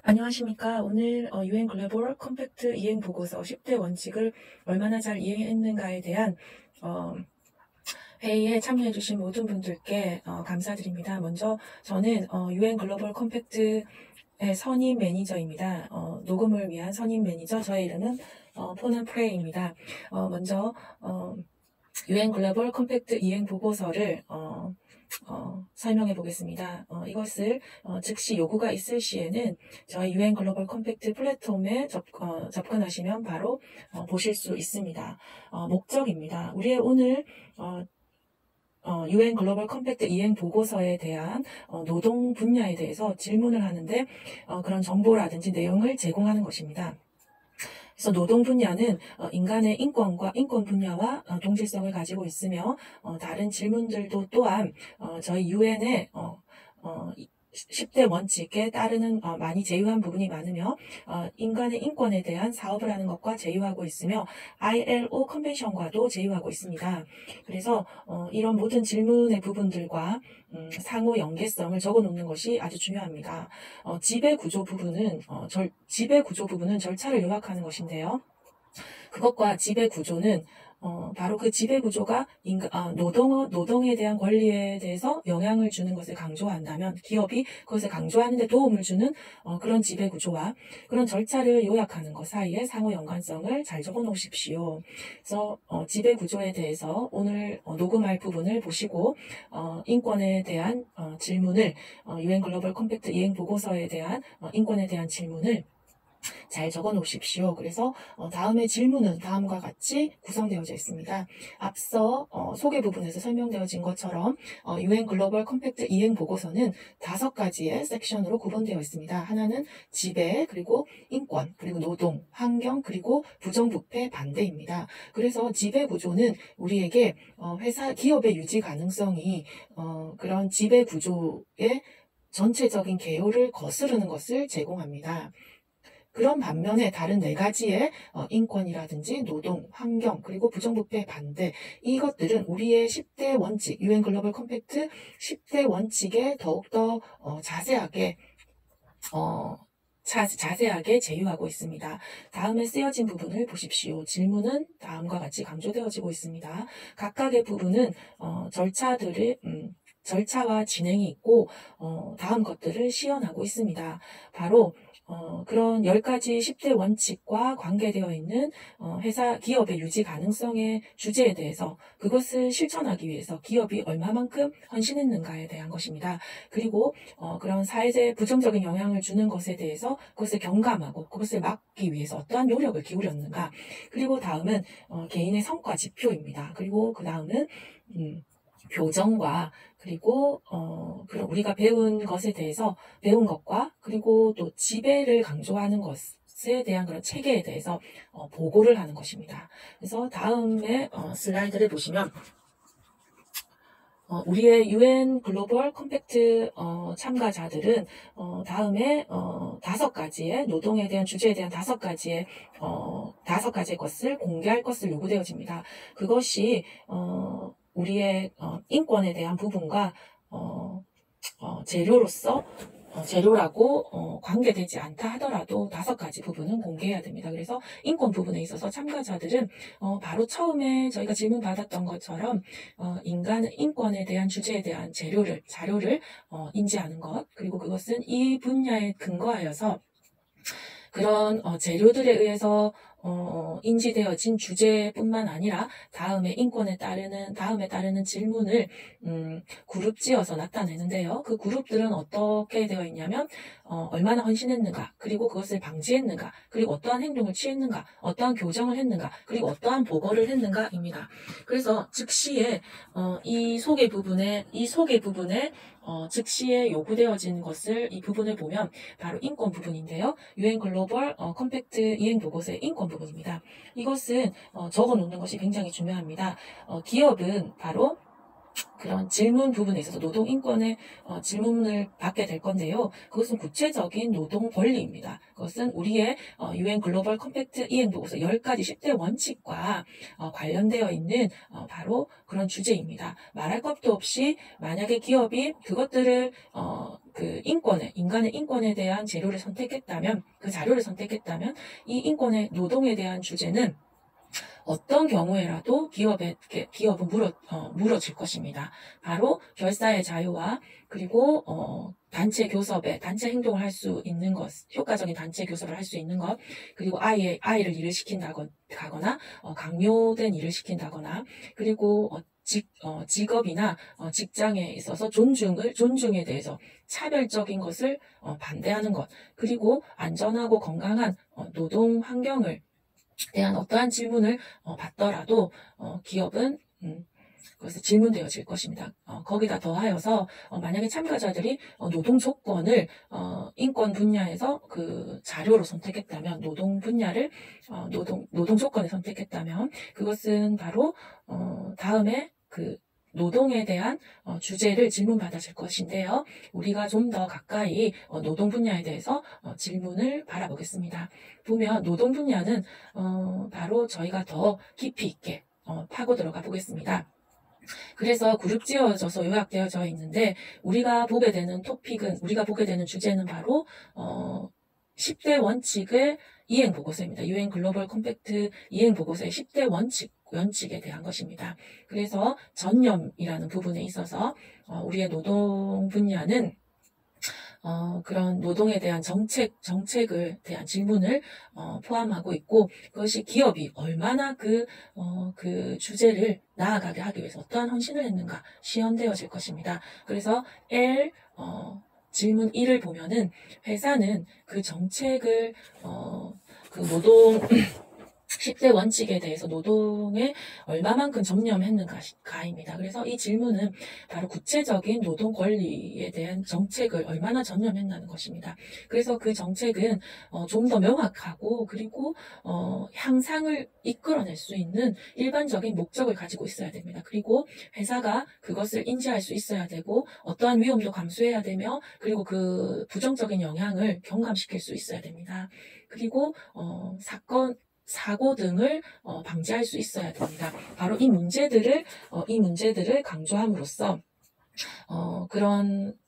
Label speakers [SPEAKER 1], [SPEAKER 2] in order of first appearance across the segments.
[SPEAKER 1] 안녕하십니까. 오늘 UN 글로벌 컴팩트 이행 보고서 10대 원칙을 얼마나 잘 이행했는가에 대한 어, 회의에 참여해 주신 모든 분들께 감사드립니다. 먼저 저는 UN 글로벌 컴팩트의 선임 매니저입니다. 녹음을 위한 선임 매니저, 저의 이름은 포난 프레이입니다. 먼저 UN 글로벌 컴팩트 이행 보고서를 설명해 보겠습니다. 이것을 즉시 요구가 있을 시에는 저희 UN 글로벌 컴팩트 플랫폼에 접근하시면 바로 보실 수 있습니다. 목적입니다. 우리의 오늘 UN 글로벌 컴팩트 이행 보고서에 대한 노동 분야에 대해서 질문을 하는데 그런 정보라든지 내용을 제공하는 것입니다. 그래서 노동 분야는 인간의 인권과 인권 분야와 동질성을 가지고 있으며 다른 질문들도 또한 저희 유엔의 10대 원칙에 따르는 많이 제휴한 부분이 많으며 인간의 인권에 대한 사업을 하는 것과 제휴하고 있으며 ILO 컨벤션과도 제휴하고 있습니다. 그래서 이런 모든 질문의 부분들과 상호 연계성을 적어 놓는 것이 아주 중요합니다. 지배구조 부분은 절차를 요약하는 것인데요. 그것과 지배구조는 바로 그 지배구조가 노동에 대한 권리에 대해서 영향을 주는 것을 강조한다면 기업이 그것을 강조하는 데 도움을 주는 그런 지배구조와 그런 절차를 요약하는 것 사이에 상호 연관성을 잘 적어 놓으십시오. 그래서 지배구조에 대해서 오늘 녹음할 부분을 보시고 인권에 대한 질문을 UN 글로벌 컴팩트 이행 보고서에 대한 인권에 대한 질문을 잘 적어 놓으십시오. 그래서 다음의 질문은 다음과 같이 구성되어져 있습니다. 앞서 소개 부분에서 설명되어진 것처럼 UN 글로벌 컴팩트 이행 보고서는 5가지의 섹션으로 구분되어 있습니다. 하나는 지배, 그리고 인권, 그리고 노동, 환경, 그리고 부정부패 반대입니다. 그래서 지배 구조는 우리에게 기업의 유지 가능성이 그런 지배 구조의 전체적인 개요를 거스르는 것을 제공합니다. 그런 반면에 다른 4가지의 인권이라든지 노동, 환경, 그리고 부정부패 반대, 이것들은 우리의 10대 원칙, UN 글로벌 컴팩트 10대 원칙에 더욱더 자세하게 제휴하고 있습니다. 다음에 쓰여진 부분을 보십시오. 질문은 다음과 같이 강조되어지고 있습니다. 각각의 부분은 절차와 진행이 있고 다음 것들을 시연하고 있습니다. 바로 그런 10가지 10대 원칙과 관계되어 있는 기업의 유지 가능성의 주제에 대해서 그것을 실천하기 위해서 기업이 얼마만큼 헌신했는가에 대한 것입니다. 그리고 그런 사회에 부정적인 영향을 주는 것에 대해서 그것을 경감하고 그것을 막기 위해서 어떠한 노력을 기울였는가. 그리고 다음은 개인의 성과 지표입니다. 그리고 그 다음은 교정과 그리고 우리가 배운 것과 그리고 또 지배를 강조하는 것에 대한 그런 체계에 대해서 보고를 하는 것입니다. 그래서 다음에 슬라이드를 보시면 우리의 UN 글로벌 컴팩트 참가자들은 다음에 5가지의 노동에 대한 주제에 대한 5가지의 것을 공개할 것을 요구되어집니다. 그것이 우리의 인권에 대한 부분과 재료라고 관계되지 않다 하더라도 5가지 부분은 공개해야 됩니다. 그래서 인권 부분에 있어서 참가자들은 바로 처음에 저희가 질문 받았던 것처럼 인권에 대한 주제에 대한 자료를 인지하는 것, 그리고 그것은 이 분야에 근거하여서 그런 재료들에 의해서 인지되어진 주제뿐만 아니라 다음에 따르는 질문을 그룹지어서 나타내는데요. 그 그룹들은 어떻게 되어 있냐면 얼마나 헌신했는가, 그리고 그것을 방지했는가, 그리고 어떠한 행동을 취했는가, 어떠한 교정을 했는가, 그리고 어떠한 보고를 했는가입니다. 그래서 즉시에 이 소개 부분에 즉시에 요구되어진 이 부분을 보면 바로 인권 부분인데요. UN 글로벌 컴팩트 이행 보고서의 인권 부분입니다. 이것은 적어 놓는 것이 굉장히 중요합니다. 기업은 바로 그런 질문 부분에 있어서 노동 인권의 질문을 받게 될 건데요. 그것은 구체적인 노동 권리입니다. 그것은 우리의 UN 글로벌 컴팩트 이행 보고서 10가지 10대 원칙과 관련되어 있는 바로 그런 주제입니다. 말할 것도 없이 만약에 기업이 그것들을 그 인간의 인권에 대한 재료를 선택했다면, 그 자료를 선택했다면 이 인권의 노동에 대한 주제는 어떤 경우에라도 기업은 물어질 것입니다. 바로 결사의 자유와 그리고 단체 교섭에 단체 행동을 할 수 있는 것, 효과적인 단체 교섭을 할 수 있는 것, 그리고 아이를 일을 시킨다거나 강요된 일을 시킨다거나, 그리고 직업이나 직장에 있어서 존중에 대해서 차별적인 것을 반대하는 것, 그리고 안전하고 건강한 노동 환경을 대한 어떠한 질문을 받더라도 기업은 그것을 질문되어질 것입니다. 거기다 더하여서 만약에 참가자들이 노동 조건을 인권 분야에서 그 자료로 선택했다면, 노동 분야를 노동 조건을 선택했다면, 그것은 바로 다음에 그 노동에 대한 주제를 질문받아질 것인데요. 우리가 좀 더 가까이 노동 분야에 대해서 질문을 바라보겠습니다. 보면 노동 분야는 바로 저희가 더 깊이 있게 파고 들어가 보겠습니다. 그래서 그룹 지어져서 요약되어져 있는데, 우리가 보게 되는 주제는 바로 10대 원칙의 이행 보고서입니다. UN 글로벌 컴팩트 이행 보고서의 10대 원칙에 대한 것입니다. 그래서 전념이라는 부분에 있어서 우리의 노동 분야는 그런 노동에 대한 정책을 대한 질문을 포함하고 있고, 그것이 기업이 얼마나 그 주제를 나아가게 하기 위해서 어떠한 헌신을 했는가 시연되어질 것입니다. 그래서 질문 1을 보면은 회사는 그 정책을 그 노동 10대 원칙에 대해서 노동에 얼마만큼 전념했는가입니다. 그래서 이 질문은 바로 구체적인 노동 권리에 대한 정책을 얼마나 전념했다는 것입니다. 그래서 그 정책은 좀 더 명확하고, 그리고 향상을 이끌어낼 수 있는 일반적인 목적을 가지고 있어야 됩니다. 그리고 회사가 그것을 인지할 수 있어야 되고, 어떠한 위험도 감수해야 되며, 그리고 그 부정적인 영향을 경감시킬 수 있어야 됩니다. 그리고 사고 등을 방지할 수 있어야 됩니다. 바로 이 문제들을 강조함으로써 그런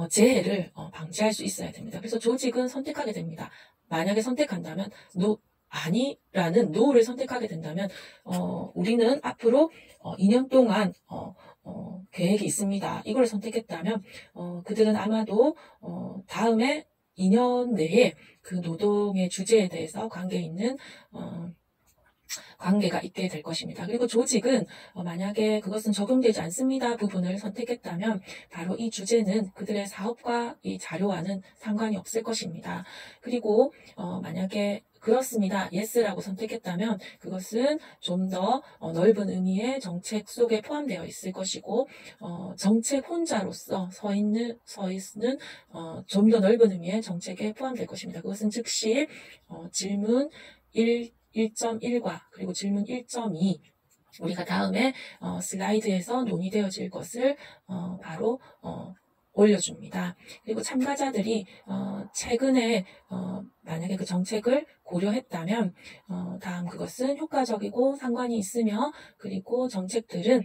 [SPEAKER 1] 재해를 방지할 수 있어야 됩니다. 그래서 조직은 선택하게 됩니다. 만약에 선택한다면 아니라는 노를 선택하게 된다면 우리는 앞으로 2년 동안 계획이 있습니다. 이걸 선택했다면 그들은 아마도 다음에 2년 내에 그 노동의 주제에 대해서 관계가 있게 될 것입니다. 그리고 조직은 만약에 그것은 적용되지 않습니다 부분을 선택했다면 바로 이 주제는 그들의 사업과 이 자료와는 상관이 없을 것입니다. 그리고 만약에 그렇습니다, yes라고 선택했다면 그것은 좀 더 넓은 의미의 정책 속에 포함되어 있을 것이고, 정책 혼자로서 서 있는 좀 더 넓은 의미의 정책에 포함될 것입니다. 그것은 즉시 질문 1.1과 그리고 질문 1.2, 우리가 다음에 슬라이드에서 논의되어질 것을 바로 올려줍니다. 그리고 참가자들이 최근에 만약에 그 정책을 고려했다면 다음 그것은 효과적이고 상관이 있으며, 그리고 정책들은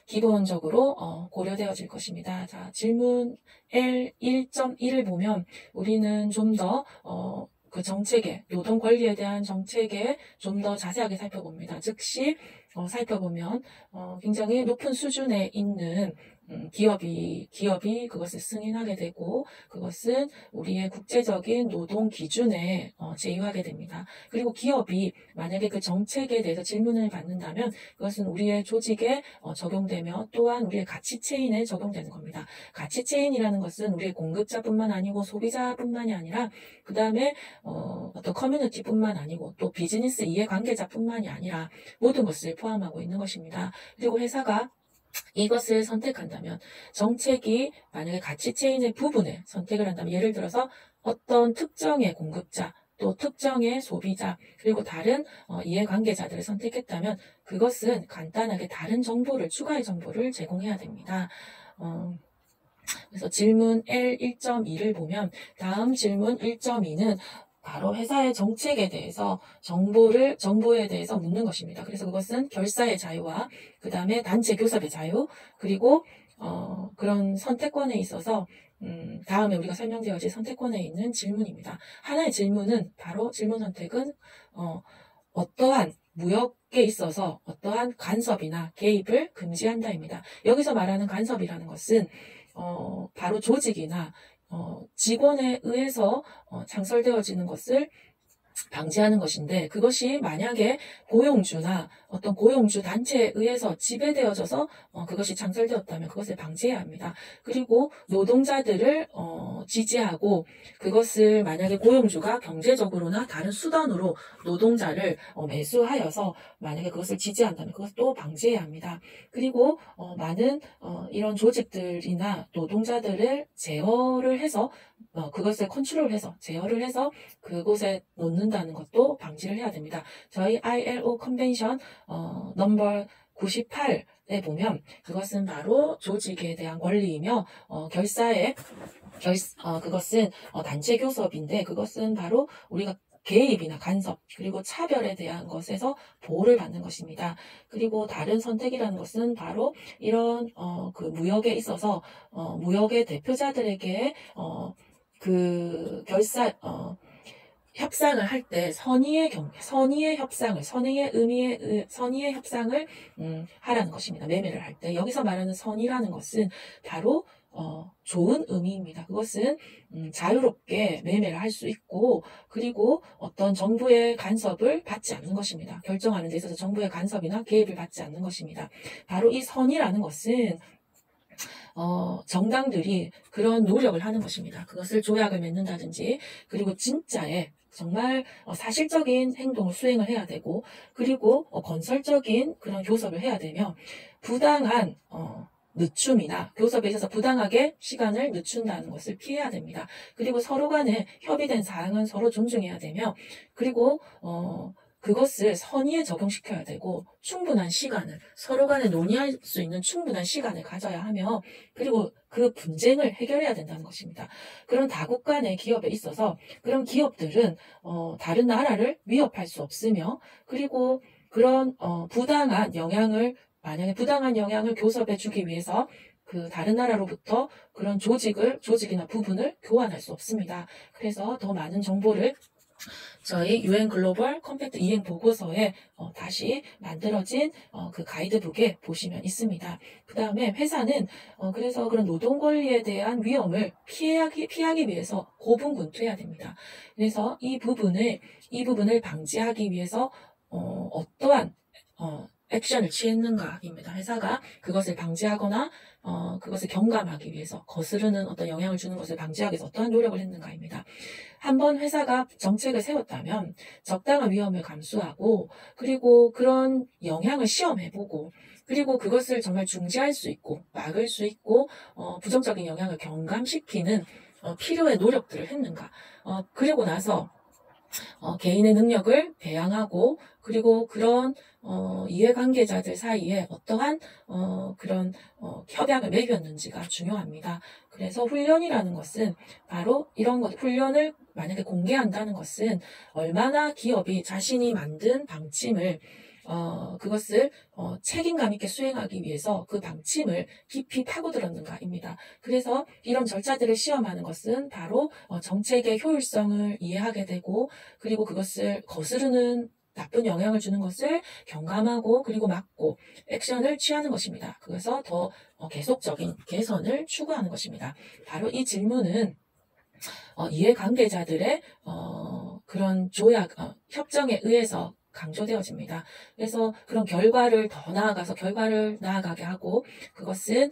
[SPEAKER 1] 기본적으로 고려되어질 것입니다. 자, 질문 L1.1을 보면 우리는 좀 더 그 정책의 노동 권리에 대한 정책에 좀 더 자세하게 살펴봅니다. 즉시 살펴보면 굉장히 높은 수준에 있는 기업이 그것을 승인하게 되고, 그것은 우리의 국제적인 노동 기준에 제휴하게 됩니다. 그리고 기업이 만약에 그 정책에 대해서 질문을 받는다면 그것은 우리의 조직에 적용되며 또한 우리의 가치 체인에 적용되는 겁니다. 가치 체인이라는 것은 우리의 공급자뿐만 아니고 소비자뿐만이 아니라 그 다음에 어떤 커뮤니티뿐만 아니고 또 비즈니스 이해관계자뿐만이 아니라 모든 것을 포함하고 있는 것입니다. 그리고 회사가 이것을 선택한다면, 정책이 만약에 가치 체인의 부분에 선택을 한다면, 예를 들어서 어떤 특정의 공급자, 또 특정의 소비자 그리고 다른 이해관계자들을 선택했다면 그것은 간단하게 다른 정보를 추가의 정보를 제공해야 됩니다. 그래서 질문 L 1.2를 보면 다음 질문 1.2는 바로 회사의 정책에 대해서 정보에 대해서 묻는 것입니다. 그래서 그것은 결사의 자유와 그 다음에 단체 교섭의 자유 그리고 그런 선택권에 있어서 다음에 우리가 설명되어질 선택권에 있는 질문입니다. 하나의 질문은 바로 질문 선택은 어떠한 무역에 있어서 어떠한 간섭이나 개입을 금지한다입니다. 여기서 말하는 간섭이라는 것은 바로 조직이나 직원에 의해서 창설되어지는 것을 방지하는 것인데 그것이 만약에 고용주나 어떤 고용주 단체에 의해서 지배되어져서 그것이 창설되었다면 그것을 방지해야 합니다. 그리고 노동자들을 지지하고 그것을 만약에 고용주가 경제적으로나 다른 수단으로 노동자를 매수하여서 만약에 그것을 지지한다면 그것을 또 방지해야 합니다. 그리고 많은 이런 조직들이나 노동자들을 제어를 해서 그것을 컨트롤해서 제어를 해서 그곳에 놓는다는 것도 방지를 해야 됩니다. 저희 ILO 컨벤션 넘버 98에 보면 그것은 바로 조직에 대한 권리이며 그것은 단체 교섭인데 그것은 바로 우리가 개입이나 간섭 그리고 차별에 대한 것에서 보호를 받는 것입니다. 그리고 다른 선택이라는 것은 바로 이런 그 무역에 있어서 무역의 대표자들에게 협상을 할 때 선의의 협상을 하라는 것입니다. 매매를 할 때 여기서 말하는 선의라는 것은 바로 좋은 의미입니다. 그것은 자유롭게 매매를 할 수 있고 그리고 어떤 정부의 간섭을 받지 않는 것입니다. 결정하는 데 있어서 정부의 간섭이나 개입을 받지 않는 것입니다. 바로 이 선의라는 것은 정당들이 그런 노력을 하는 것입니다. 그것을 조약을 맺는다든지 그리고 진짜의 정말 사실적인 행동을 수행을 해야 되고 그리고 건설적인 그런 교섭을 해야 되며 부당한 늦춤이나 교섭에 있어서 부당하게 시간을 늦춘다는 것을 피해야 됩니다. 그리고 서로 간에 협의된 사항은 서로 존중해야 되며 그리고 그것을 선의에 적용시켜야 되고 충분한 시간을 서로 간에 논의할 수 있는 충분한 시간을 가져야 하며 그리고 그 분쟁을 해결해야 된다는 것입니다. 그런 다국 간의 기업에 있어서 그런 기업들은 다른 나라를 위협할 수 없으며 그리고 그런 만약에 부당한 영향을 교섭에 주기 위해서 그 다른 나라로부터 그런 조직이나 부분을 교환할 수 없습니다. 그래서 더 많은 정보를 저희 UN 글로벌 컴팩트 이행 보고서에 다시 만들어진 그 가이드북에 보시면 있습니다. 그 다음에 회사는 그래서 그런 노동 권리에 대한 위험을 피하기 위해서 고분군투해야 됩니다. 그래서 이 부분을 방지하기 위해서 어떠한 액션을 취했는가입니다. 회사가 그것을 방지하거나 그것을 경감하기 위해서 거스르는 어떤 영향을 주는 것을 방지하기 위해서 어떠한 노력을 했는가입니다. 한번 회사가 정책을 세웠다면 적당한 위험을 감수하고 그리고 그런 영향을 시험해보고 그리고 그것을 정말 중지할 수 있고 막을 수 있고 부정적인 영향을 경감시키는 필요의 노력들을 했는가. 그리고 나서 개인의 능력을 배양하고 그리고 그런 이해관계자들 사이에 어떠한 그런 협약을 맺었는지가 중요합니다. 그래서 훈련이라는 것은 바로 이런 것, 훈련을 만약에 공개한다는 것은 얼마나 기업이 자신이 만든 방침을 그것을 책임감 있게 수행하기 위해서 그 방침을 깊이 파고들었는가입니다. 그래서 이런 절차들을 시험하는 것은 바로 정책의 효율성을 이해하게 되고 그리고 그것을 거스르는 나쁜 영향을 주는 것을 경감하고 그리고 막고 액션을 취하는 것입니다. 그래서 더 계속적인 개선을 추구하는 것입니다. 바로 이 질문은 이해관계자들의 그런 협정에 의해서 강조되어집니다. 그래서 그런 결과를 나아가게 하고 그것은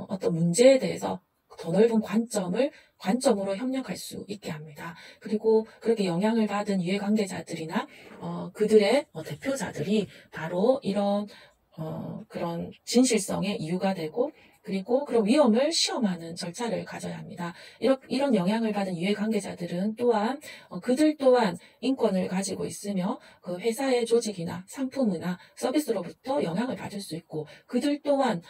[SPEAKER 1] 어떤 문제에 대해서 더 넓은 관점으로 협력할 수 있게 합니다. 그리고 그렇게 영향을 받은 이해관계자들이나 그들의 대표자들이 바로 이런 그런 진실성의 이유가 되고 그리고 그런 위험을 시험하는 절차를 가져야 합니다. 이런 영향을 받은 이해관계자들은 또한 그들 또한 인권을 가지고 있으며 그 회사의 조직이나 상품이나 서비스로부터 영향을 받을 수 있고, 그들 또한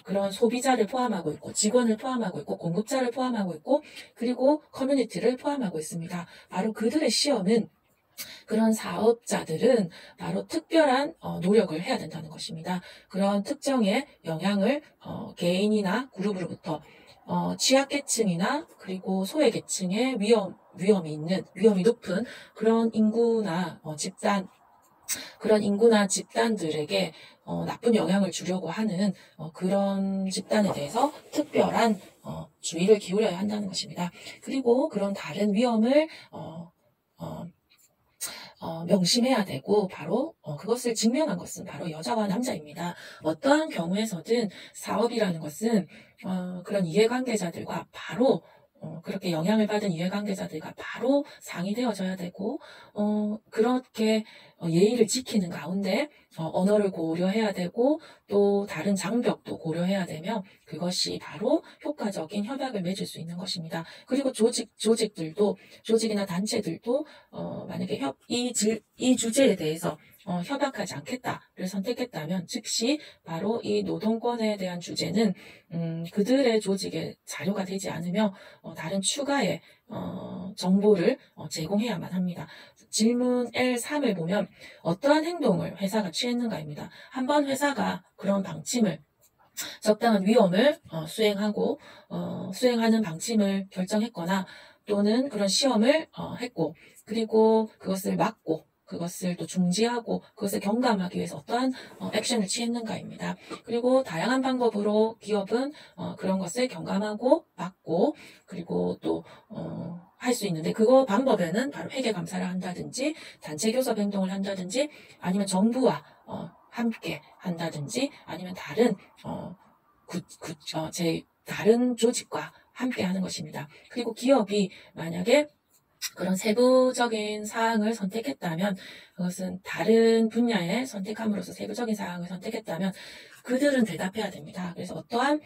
[SPEAKER 1] 그런 소비자를 포함하고 있고, 직원을 포함하고 있고, 공급자를 포함하고 있고, 그리고 커뮤니티를 포함하고 있습니다. 바로 그들의 시험은, 그런 사업자들은 바로 특별한 노력을 해야 된다는 것입니다. 그런 특정의 영향을 개인이나 그룹으로부터 취약계층이나 그리고 소외계층의 위험이 높은 그런 인구나 집단들에게 나쁜 영향을 주려고 하는 그런 집단에 대해서 특별한 주의를 기울여야 한다는 것입니다. 그리고 그런 다른 위험을 명심해야 되고, 바로 그것을 직면한 것은 바로 여자와 남자입니다. 어떠한 경우에서든 사업이라는 것은 그런 이해관계자들과 바로 그렇게 영향을 받은 이해관계자들과 바로 상의되어져야 되고, 그렇게 예의를 지키는 가운데 언어를 고려해야 되고, 또 다른 장벽도 고려해야 되며, 그것이 바로 효과적인 협약을 맺을 수 있는 것입니다. 그리고 조직이나 단체들도 만약에 이 주제에 대해서 협약하지 않겠다를 선택했다면, 즉시 바로 이 노동권에 대한 주제는 그들의 조직의 자료가 되지 않으며 다른 추가의 정보를 제공해야만 합니다. 질문 L3을 보면 어떠한 행동을 회사가 취했는가입니다. 한번 회사가 그런 방침을, 적당한 위험을 수행하는 방침을 결정했거나, 또는 그런 시험을 했고, 그리고 그것을 막고, 그것을 또 중지하고, 그것을 경감하기 위해서 어떠한 액션을 취했는가입니다. 그리고 다양한 방법으로 기업은 그런 것을 경감하고 막고, 그리고 또 할 수 있는데, 그거 방법에는 바로 회계 감사를 한다든지, 단체 교섭 행동을 한다든지, 아니면 정부와 함께 한다든지, 아니면 다른 다른 조직과 함께 하는 것입니다. 그리고 기업이 만약에 그런 세부적인 사항을 선택했다면, 그것은 다른 분야에 선택함으로써 세부적인 사항을 선택했다면 그들은 대답해야 됩니다. 그래서 어떠한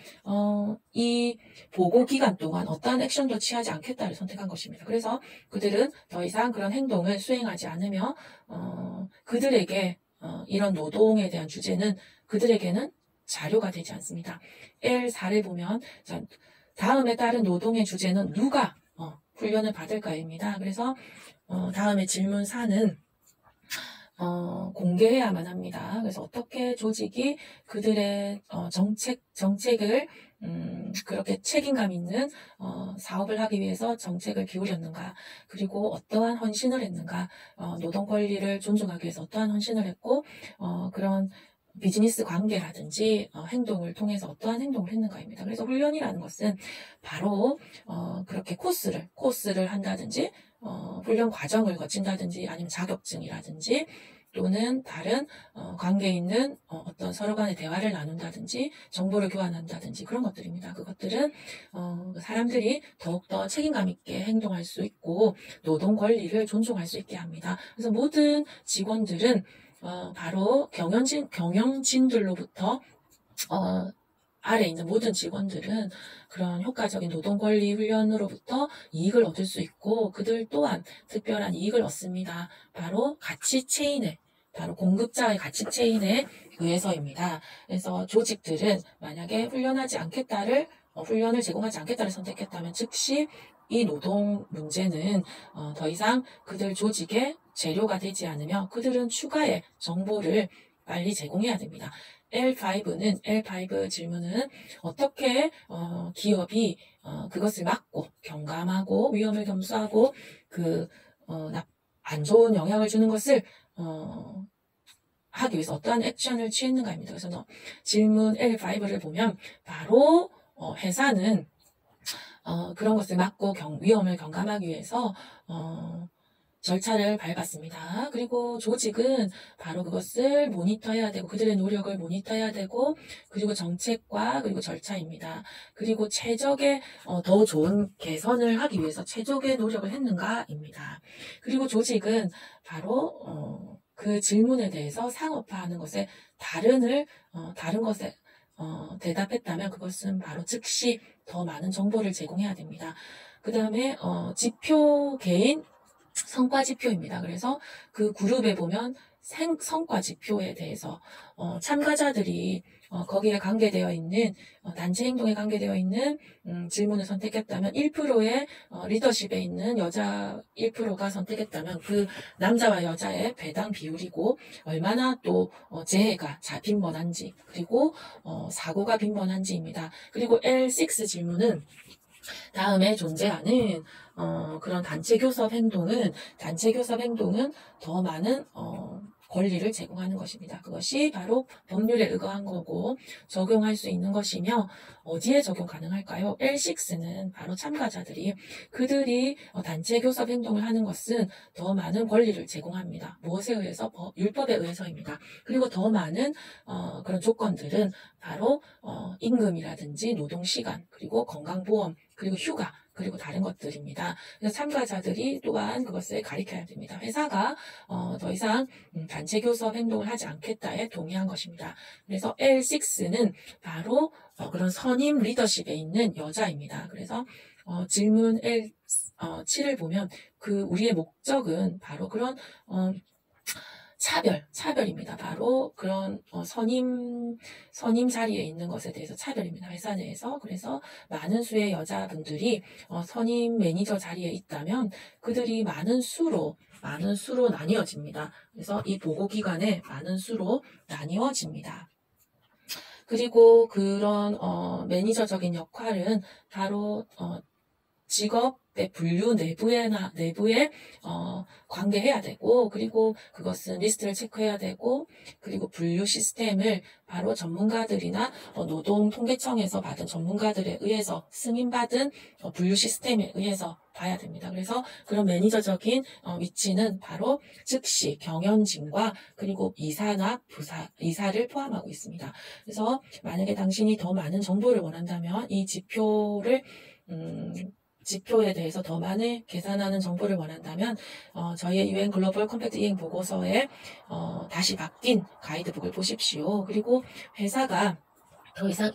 [SPEAKER 1] 이 보고 기간 동안 어떠한 액션도 취하지 않겠다를 선택한 것입니다. 그래서 그들은 더 이상 그런 행동을 수행하지 않으며 그들에게 이런 노동에 대한 주제는 그들에게는 자료가 되지 않습니다. L4를 보면 다음에 따른 노동의 주제는 누가 훈련을 받을까입니다. 그래서 다음에 질문 4는 공개해야만 합니다. 그래서 어떻게 조직이 그들의 정책을 그렇게 책임감 있는 사업을 하기 위해서 정책을 기울였는가, 그리고 어떠한 헌신을 했는가, 노동 권리를 존중하기 위해서 어떠한 헌신을 했고, 그런 비즈니스 관계라든지 행동을 통해서 어떠한 행동을 했는가입니다. 그래서 훈련이라는 것은 바로 그렇게 코스를 한다든지, 훈련 과정을 거친다든지, 아니면 자격증이라든지, 또는 다른 관계 있는 어떤 서로 간의 대화를 나눈다든지, 정보를 교환한다든지, 그런 것들입니다. 그것들은 사람들이 더욱더 책임감 있게 행동할 수 있고 노동 권리를 존중할 수 있게 합니다. 그래서 모든 직원들은 바로 경영진들로부터 아래 있는 모든 직원들은 그런 효과적인 노동 권리 훈련으로부터 이익을 얻을 수 있고, 그들 또한 특별한 이익을 얻습니다. 바로 바로 공급자의 가치 체인에 의해서입니다. 그래서 조직들은 만약에 훈련을 제공하지 않겠다를 선택했다면, 즉시 이 노동 문제는 더 이상 그들 조직의 재료가 되지 않으며 그들은 추가의 정보를 빨리 제공해야 됩니다. L5 질문은 어떻게 기업이 그것을 막고 경감하고 위험을 겸수하고 안 좋은 영향을 주는 것을 하기 위해서 어떠한 액션을 취했는가입니다. 그래서 질문 L5를 보면 바로 회사는 그런 것을 막고 위험을 경감하기 위해서 절차를 밟았습니다. 그리고 조직은 바로 그것을 모니터해야 되고, 그들의 노력을 모니터해야 되고, 그리고 정책과 그리고 절차입니다. 그리고 최적의 더 좋은 개선을 하기 위해서 최적의 노력을 했는가입니다. 그리고 조직은 바로 그 질문에 대해서 상업화하는 것에 다른 것에 대답했다면 그것은 바로 즉시 더 많은 정보를 제공해야 됩니다. 그 다음에 지표 개인 성과 지표입니다. 그래서 그 그룹에 보면 성과 지표에 대해서 참가자들이 거기에 관계되어 있는 단체 행동에 관계되어 있는 질문을 선택했다면 1%의 리더십에 있는 여자 1%가 선택했다면 그 남자와 여자의 배당 비율이고 얼마나 또 재해가 빈번한지 그리고 사고가 빈번한지입니다. 그리고 L6 질문은 다음에 존재하는 그런 단체 교섭 행동은 더 많은 권리를 제공하는 것입니다. 그것이 바로 법률에 의거한 거고 적용할 수 있는 것이며 어디에 적용 가능할까요? L6는 바로 참가자들이 그들이 단체 교섭 행동을 하는 것은 더 많은 권리를 제공합니다. 무엇에 의해서? 율법에 의해서입니다. 그리고 더 많은 그런 조건들은 바로 임금이라든지 노동시간 그리고 건강보험 그리고 휴가 그리고 다른 것들입니다. 그래서 참가자들이 또한 그것을 가리켜야 됩니다. 회사가 더 이상 단체 교섭 행동을 하지 않겠다에 동의한 것입니다. 그래서 L6는 바로 그런 선임 리더십에 있는 여자입니다. 그래서 질문 L7을 보면 우리의 목적은 바로 그런 차별입니다. 바로 그런 선임 자리에 있는 것에 대해서 차별입니다. 회사 내에서. 그래서 많은 수의 여자분들이 선임 매니저 자리에 있다면 그들이 많은 수로 나뉘어집니다. 그래서 이 보고 기관에 많은 수로 나뉘어집니다. 그리고 그런 매니저적인 역할은 바로 직업의 분류 내부에 관계해야 되고 그리고 그것은 리스트를 체크해야 되고 그리고 분류 시스템을 바로 전문가들이나 노동통계청에서 받은 전문가들에 의해서 승인받은 분류 시스템에 의해서 봐야 됩니다. 그래서 그런 매니저적인 위치는 바로 즉시 경연진과 그리고 이사를 포함하고 있습니다. 그래서 만약에 당신이 더 많은 정보를 원한다면 이 지표에 대해서 더 많이 계산하는 정보를 원한다면 저희의 UN 글로벌 컴팩트 이행 보고서에 다시 바뀐 가이드북을 보십시오. 그리고 회사가 더 이상